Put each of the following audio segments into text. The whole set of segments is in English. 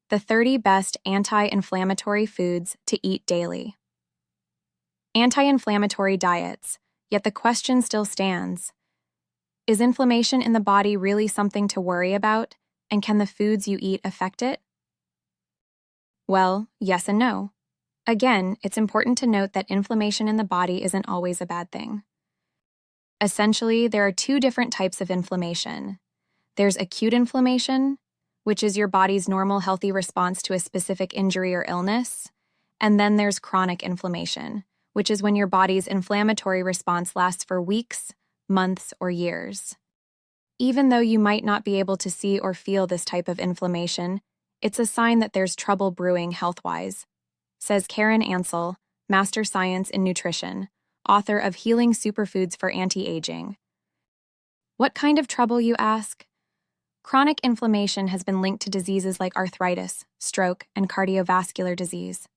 The 30 best anti-inflammatory foods to eat daily. Anti-inflammatory diets, yet the question still stands. Is inflammation in the body really something to worry about, and can the foods you eat affect it? Well, yes and no. Again, it's important to note that inflammation in the body isn't always a bad thing. Essentially, there are two different types of inflammation. There's acute inflammation, which is your body's normal healthy response to a specific injury or illness, and then there's chronic inflammation, which is when your body's inflammatory response lasts for weeks, months, or years. Even though you might not be able to see or feel this type of inflammation, it's a sign that there's trouble brewing health-wise, says Karen Ansel, Master Science in Nutrition, author of Healing Superfoods for Anti-Aging. What kind of trouble, you ask? Chronic inflammation has been linked to diseases like arthritis, stroke, and cardiovascular disease.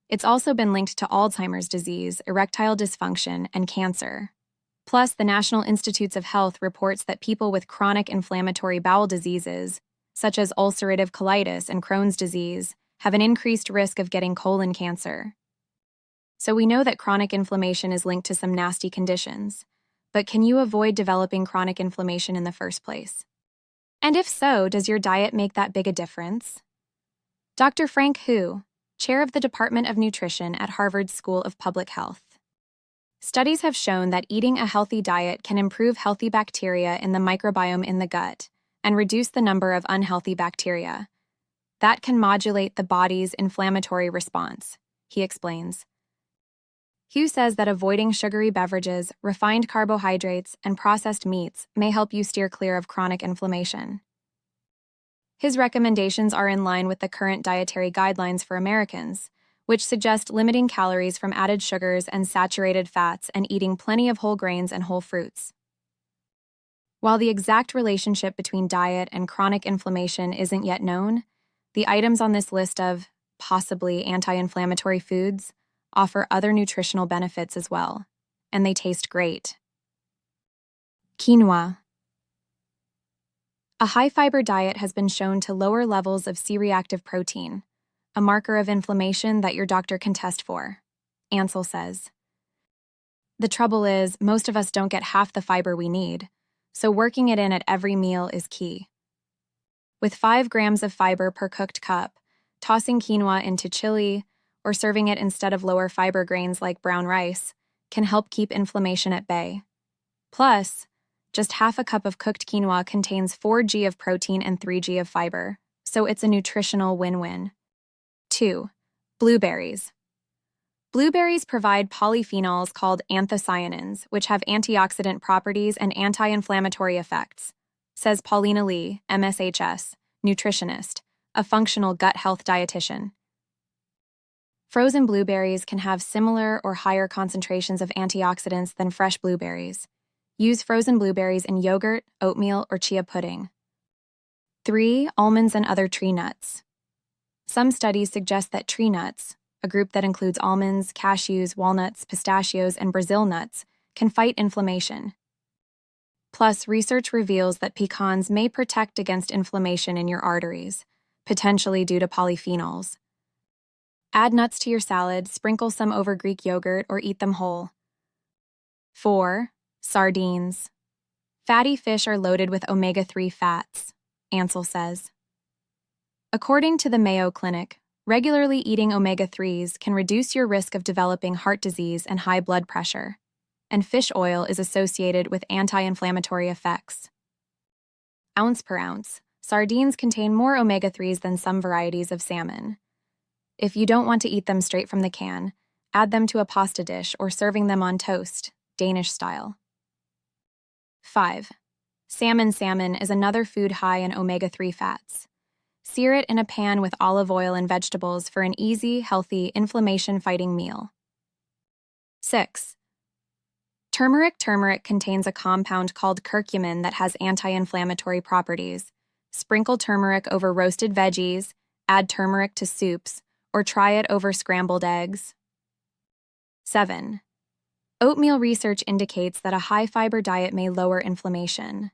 It's also been linked to Alzheimer's disease, erectile dysfunction, and cancer. Plus, the National Institutes of Health reports that people with chronic inflammatory bowel diseases, such as ulcerative colitis and Crohn's disease, have an increased risk of getting colon cancer. So we know that chronic inflammation is linked to some nasty conditions, but can you avoid developing chronic inflammation in the first place? And if so, does your diet make that big a difference? Dr. Frank Hu, chair of the Department of Nutrition at Harvard School of Public Health. Studies have shown that eating a healthy diet can improve healthy bacteria in the microbiome in the gut and reduce the number of unhealthy bacteria. That can modulate the body's inflammatory response, he explains. Hu says that avoiding sugary beverages, refined carbohydrates, and processed meats may help you steer clear of chronic inflammation. His recommendations are in line with the current dietary guidelines for Americans, which suggest limiting calories from added sugars and saturated fats and eating plenty of whole grains and whole fruits. While the exact relationship between diet and chronic inflammation isn't yet known, the items on this list of possibly anti-inflammatory foods offer other nutritional benefits as well, and they taste great. Quinoa. A high-fiber diet has been shown to lower levels of C-reactive protein, a marker of inflammation that your doctor can test for, Ansel says. The trouble is, most of us don't get half the fiber we need, so working it in at every meal is key. With 5 grams of fiber per cooked cup, tossing quinoa into chili, or serving it instead of lower fiber grains like brown rice, can help keep inflammation at bay. Plus, just half a cup of cooked quinoa contains 4 g of protein and 3 g of fiber, so it's a nutritional win-win. 2. Blueberries. Blueberries provide polyphenols called anthocyanins, which have antioxidant properties and anti-inflammatory effects, says Paulina Lee, MSHS, nutritionist, a functional gut health dietitian. Frozen blueberries can have similar or higher concentrations of antioxidants than fresh blueberries. Use frozen blueberries in yogurt, oatmeal, or chia pudding. 3. Almonds and other tree nuts. Some studies suggest that tree nuts, a group that includes almonds, cashews, walnuts, pistachios, and Brazil nuts, can fight inflammation. Plus, research reveals that pecans may protect against inflammation in your arteries, potentially due to polyphenols. Add nuts to your salad, sprinkle some over Greek yogurt, or eat them whole. 4. Sardines. Fatty fish are loaded with omega-3 fats, Ansel says. According to the Mayo Clinic, regularly eating omega-3s can reduce your risk of developing heart disease and high blood pressure, and fish oil is associated with anti-inflammatory effects. Ounce per ounce, sardines contain more omega-3s than some varieties of salmon. If you don't want to eat them straight from the can, add them to a pasta dish or serving them on toast, Danish style. 5. Salmon is another food high in omega-3 fats. Sear it in a pan with olive oil and vegetables for an easy, healthy, inflammation-fighting meal. 6. Turmeric. Turmeric contains a compound called curcumin that has anti-inflammatory properties. Sprinkle turmeric over roasted veggies, add turmeric to soups, or try it over scrambled eggs. 7. Oatmeal research indicates that a high-fiber diet may lower inflammation.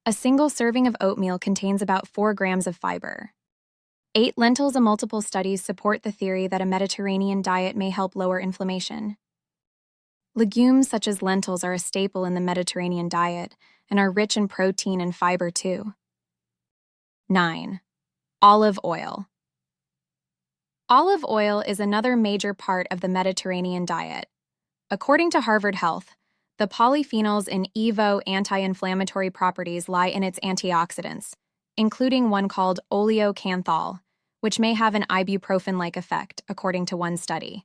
A single serving of oatmeal contains about 4 grams of fiber. 8. Lentils. Multiple studies support the theory that a Mediterranean diet may help lower inflammation. Legumes such as lentils are a staple in the Mediterranean diet and are rich in protein and fiber too. 9. Olive oil. Olive oil is another major part of the Mediterranean diet. According to Harvard Health, the polyphenols in EVO anti-inflammatory properties lie in its antioxidants, including one called oleocanthal, which may have an ibuprofen-like effect, according to one study.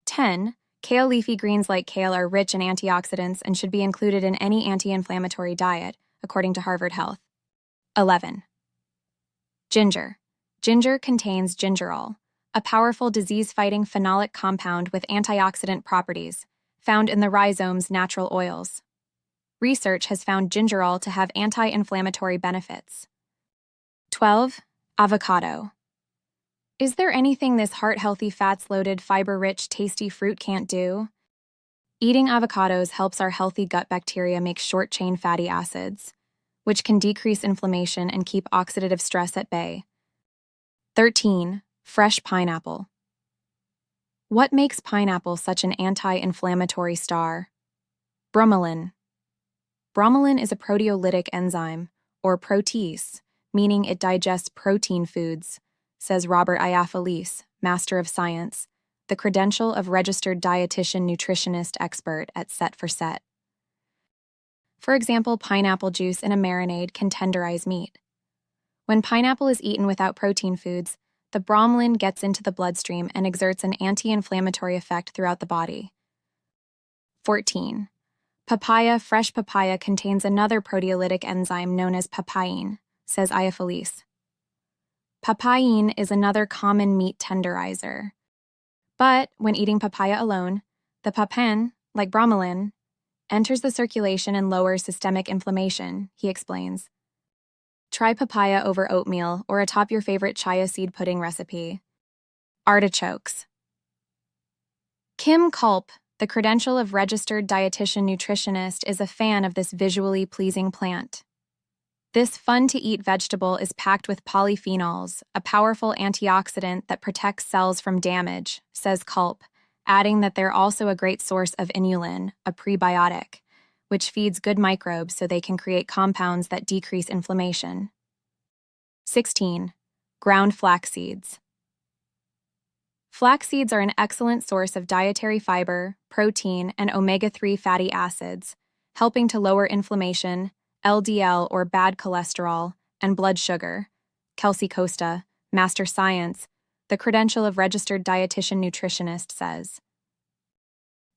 10. Kale. Leafy greens like kale are rich in antioxidants and should be included in any anti-inflammatory diet, according to Harvard Health. 11. Ginger. Ginger contains gingerol, a powerful disease-fighting phenolic compound with antioxidant properties, found in the rhizome's natural oils. Research has found gingerol to have anti-inflammatory benefits. 12. Avocado. Is there anything this heart-healthy, fats-loaded, fiber-rich, tasty fruit can't do? Eating avocados helps our healthy gut bacteria make short-chain fatty acids, which can decrease inflammation and keep oxidative stress at bay. 13. Fresh pineapple. What makes pineapple such an anti-inflammatory star? Bromelain. Bromelain is a proteolytic enzyme, or protease, meaning it digests protein foods, says Robert Iafelis, Master of Science, the credential of registered dietitian nutritionist expert at Set for Set. For example, pineapple juice in a marinade can tenderize meat. When pineapple is eaten without protein foods, the bromelain gets into the bloodstream and exerts an anti-inflammatory effect throughout the body. 14. Papaya. Fresh papaya contains another proteolytic enzyme known as papain, says Iafelis. Papain is another common meat tenderizer. But when eating papaya alone, the papain, like bromelain, enters the circulation and lowers systemic inflammation, he explains. Try papaya over oatmeal or atop your favorite chia seed pudding recipe. Artichokes. Kim Culp, the credential of registered dietitian nutritionist, is a fan of this visually pleasing plant. This fun-to-eat vegetable is packed with polyphenols, a powerful antioxidant that protects cells from damage, says Culp, adding that they're also a great source of inulin, a prebiotic, which feeds good microbes so they can create compounds that decrease inflammation. 16. Ground flax seeds. Flax seeds are an excellent source of dietary fiber, protein, and omega-3 fatty acids, helping to lower inflammation, LDL or bad cholesterol, and blood sugar. Kelsey Costa, Master Science, the credential of registered dietitian nutritionist, says.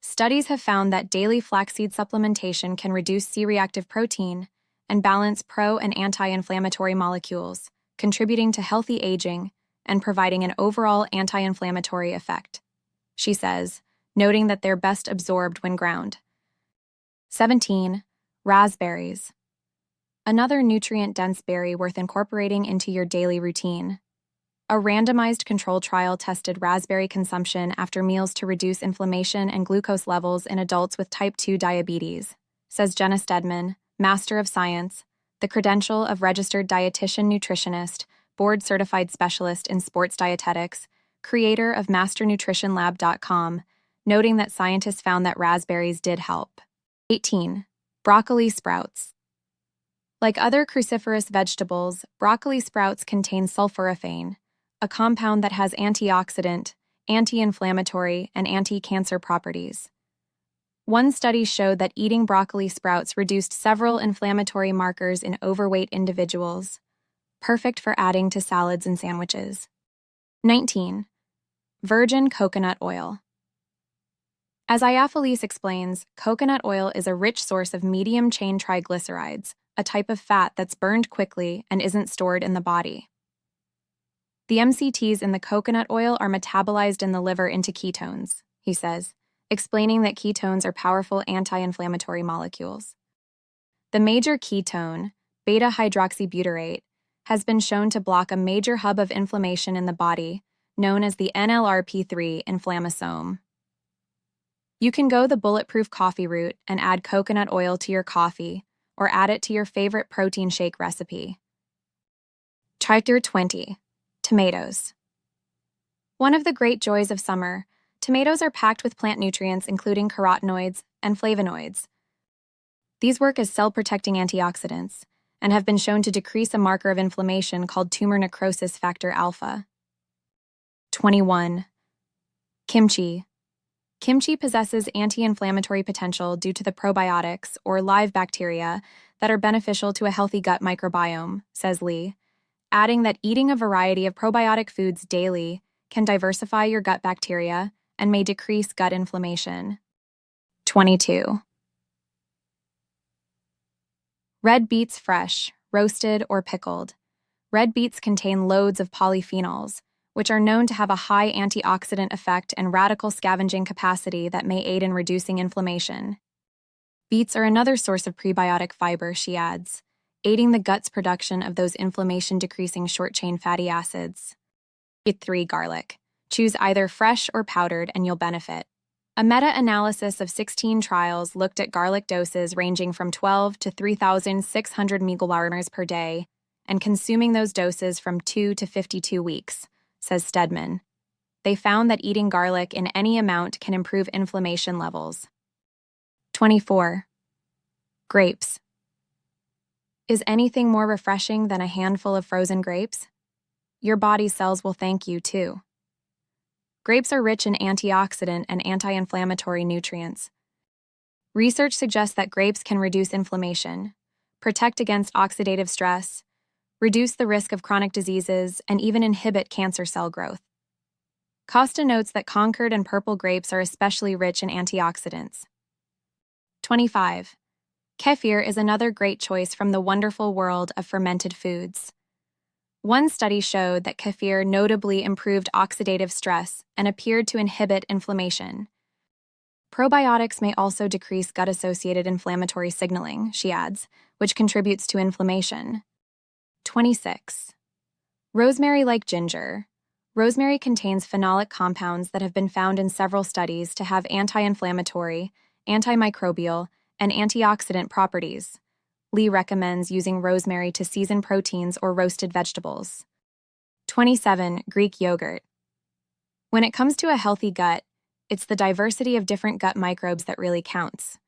Studies have found that daily flaxseed supplementation can reduce C-reactive protein and balance pro- and anti-inflammatory molecules, contributing to healthy aging and providing an overall anti-inflammatory effect, she says, noting that they're best absorbed when ground. 17. Raspberries. Another nutrient-dense berry worth incorporating into your daily routine. A randomized control trial tested raspberry consumption after meals to reduce inflammation and glucose levels in adults with type 2 diabetes, says Jenna Stedman, Master of Science, the credential of registered dietitian nutritionist, board-certified specialist in sports dietetics, creator of MasterNutritionLab.com, noting that scientists found that raspberries did help. 18. Broccoli sprouts. Like other cruciferous vegetables, broccoli sprouts contain sulforaphane, a compound that has antioxidant, anti-inflammatory, and anti-cancer properties. One study showed that eating broccoli sprouts reduced several inflammatory markers in overweight individuals, perfect for adding to salads and sandwiches. 19. Virgin coconut oil. As Iafelis explains, coconut oil is a rich source of medium-chain triglycerides, a type of fat that's burned quickly and isn't stored in the body. The MCTs in the coconut oil are metabolized in the liver into ketones, he says, explaining that ketones are powerful anti-inflammatory molecules. The major ketone, beta-hydroxybutyrate, has been shown to block a major hub of inflammation in the body, known as the NLRP3 inflammasome. You can go the bulletproof coffee route and add coconut oil to your coffee, or add it to your favorite protein shake recipe. Chapter 20. Tomatoes. One of the great joys of summer, tomatoes are packed with plant nutrients including carotenoids and flavonoids. These work as cell-protecting antioxidants and have been shown to decrease a marker of inflammation called tumor necrosis factor alpha. 21. Kimchi. Kimchi possesses anti-inflammatory potential due to the probiotics, or live bacteria, that are beneficial to a healthy gut microbiome, says Lee, adding that eating a variety of probiotic foods daily can diversify your gut bacteria and may decrease gut inflammation. 22. Red beets fresh, roasted, or pickled. Red beets contain loads of polyphenols, which are known to have a high antioxidant effect and radical scavenging capacity that may aid in reducing inflammation. Beets are another source of prebiotic fiber, she adds, aiding the gut's production of those inflammation-decreasing short-chain fatty acids. 3. Garlic. Choose either fresh or powdered and you'll benefit. A meta-analysis of 16 trials looked at garlic doses ranging from 12 to 3,600 mg per day and consuming those doses from 2 to 52 weeks, says Stedman. They found that eating garlic in any amount can improve inflammation levels. 24. Grapes. Is anything more refreshing than a handful of frozen grapes? Your body cells will thank you, too. Grapes are rich in antioxidant and anti-inflammatory nutrients. Research suggests that grapes can reduce inflammation, protect against oxidative stress, reduce the risk of chronic diseases, and even inhibit cancer cell growth. Costa notes that Concord and purple grapes are especially rich in antioxidants. 25. Kefir is another great choice from the wonderful world of fermented foods. One study showed that kefir notably improved oxidative stress and appeared to inhibit inflammation. Probiotics may also decrease gut-associated inflammatory signaling, she adds, which contributes to inflammation. 26. Rosemary like ginger. Rosemary contains phenolic compounds that have been found in several studies to have anti-inflammatory, antimicrobial, and antioxidant properties. Lee recommends using rosemary to season proteins or roasted vegetables. 27. Greek yogurt. When it comes to a healthy gut, it's the diversity of different gut microbes that really counts.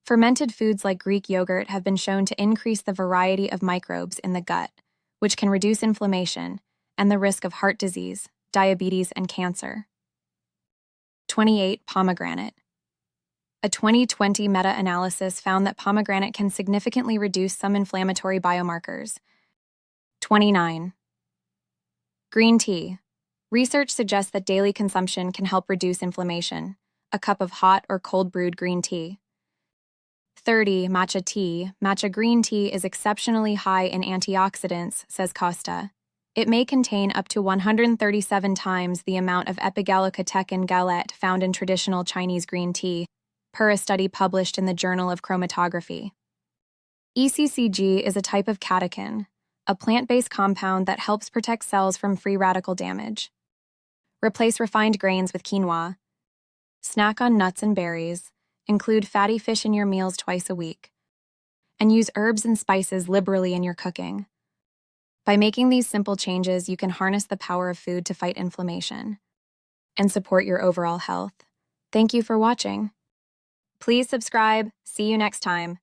Fermented foods like Greek yogurt have been shown to increase the variety of microbes in the gut, which can reduce inflammation and the risk of heart disease, diabetes, and cancer. 28. Pomegranate. A 2020 meta-analysis found that pomegranate can significantly reduce some inflammatory biomarkers. 29. Green tea. Research suggests that daily consumption can help reduce inflammation. A cup of hot or cold brewed green tea. 30. Matcha tea. Matcha green tea is exceptionally high in antioxidants, says Costa. It may contain up to 137 times the amount of epigallocatechin gallette found in traditional Chinese green tea, per a study published in the Journal of Chromatography. ECCG is a type of catechin, a plant-based compound that helps protect cells from free radical damage. Replace refined grains with quinoa. Snack on nuts and berries. Include fatty fish in your meals twice a week. And use herbs and spices liberally in your cooking. By making these simple changes, you can harness the power of food to fight inflammation and support your overall health. Thank you for watching. Please subscribe. See you next time.